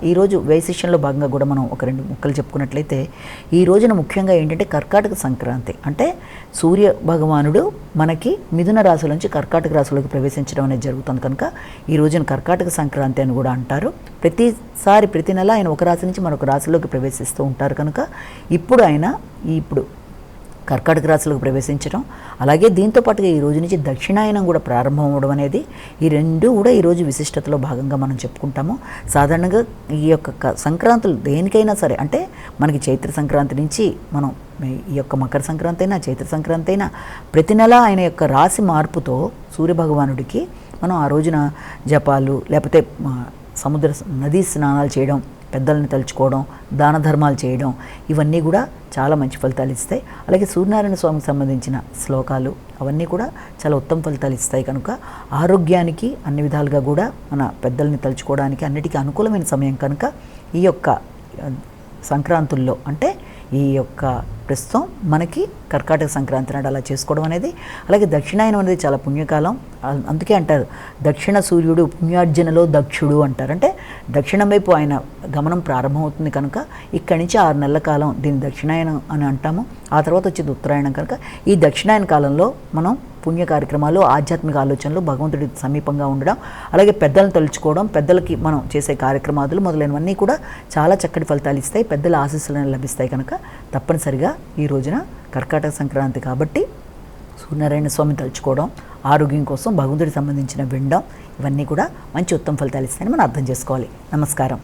ఈరోజు వైశిష్యంలో భాగంగా కూడా మనం ఒక 2 ముక్కలు చెప్పుకున్నట్లయితే ఈ రోజున ముఖ్యంగా ఏంటంటే కర్కాటక సంక్రాంతి. అంటే సూర్య భగవానుడు మనకి మిథున రాశి నుంచి కర్కాటక రాశిలోకి ప్రవేశించడం అనేది జరుగుతుంది కనుక ఈ రోజున కర్కాటక సంక్రాంతి అని కూడా అంటారు. ప్రతి నెల ఆయన ఒక రాశి నుంచి మరొక రాశిలోకి ప్రవేశిస్తూ ఉంటారు కనుక ఇప్పుడు కర్కాటక రాశిలోకి ప్రవేశించడం, అలాగే దీంతో పాటుగా ఈ రోజు నుంచి దక్షిణాయనం కూడా ప్రారంభం అవ్వడం అనేది ఈ రెండు కూడా ఈరోజు విశిష్టతలో భాగంగా మనం చెప్పుకుంటాము. సాధారణంగా ఈ యొక్క సంక్రాంతులు దేనికైనా సరే, అంటే మనకి చైత్ర సంక్రాంతి నుంచి మనం ఈ యొక్క మకర సంక్రాంతి అయినా చైత్ర సంక్రాంతి అయినా ప్రతి నెల ఆయన యొక్క రాశి మార్పుతో సూర్యభగవానుడికి మనం ఆ రోజున జపాలు లేకపోతే సముద్ర నదీ స్నానాలు చేయడం, పెద్దల్ని తలుచుకోవడం, దాన ధర్మాలు చేయడం, ఇవన్నీ కూడా చాలా మంచి ఫలితాలు ఇస్తాయి. అలాగే సూర్యనారాయణ స్వామికి సంబంధించిన శ్లోకాలు అవన్నీ కూడా చాలా ఉత్తమ ఫలితాలు ఇస్తాయి కనుక ఆరోగ్యానికి అన్ని విధాలుగా కూడా మన పెద్దల్ని తలుచుకోవడానికి అన్నిటికీ అనుకూలమైన సమయం కనుక ఈ యొక్క సంక్రాంతుల్లో, అంటే ఈ యొక్క ప్రస్తుతం మనకి కర్కాటక సంక్రాంతి నాడు అలా చేసుకోవడం అనేది, అలాగే దక్షిణాయనం అనేది చాలా పుణ్యకాలం. అందుకే అంటారు దక్షిణ సూర్యుడు పుణ్యార్జనలో దక్షుడు అంటారు. అంటే దక్షిణం వైపు ఆయన గమనం ప్రారంభమవుతుంది కనుక ఇక్కడి నుంచి 6 నెలల కాలం దీన్ని దక్షిణాయనం అని అంటాము. ఆ తర్వాత వచ్చేది ఉత్తరాయణం కనుక ఈ దక్షిణాయన కాలంలో మనం పుణ్య కార్యక్రమాలు, ఆధ్యాత్మిక ఆలోచనలు, భగవంతుడి సమీపంగా ఉండడం, అలాగే పెద్దలను తలుచుకోవడం, పెద్దలకి మనం చేసే కార్యక్రమాలు మొదలైనవన్నీ కూడా చాలా చక్కటి ఫలితాలు ఇస్తాయి, పెద్దల ఆశీస్సులను లభిస్తాయి కనుక తప్పనిసరిగా ఈ రోజున కర్కాటక సంక్రాంతి కాబట్టి సూర్యనారాయణ స్వామిని తలుచుకోవడం, ఆరోగ్యం కోసం భగవంతుడికి సంబంధించిన వినడం, ఇవన్నీ కూడా మంచి ఉత్తమ ఫలితాలు ఇస్తాయని మనం అర్థం చేసుకోవాలి. నమస్కారం.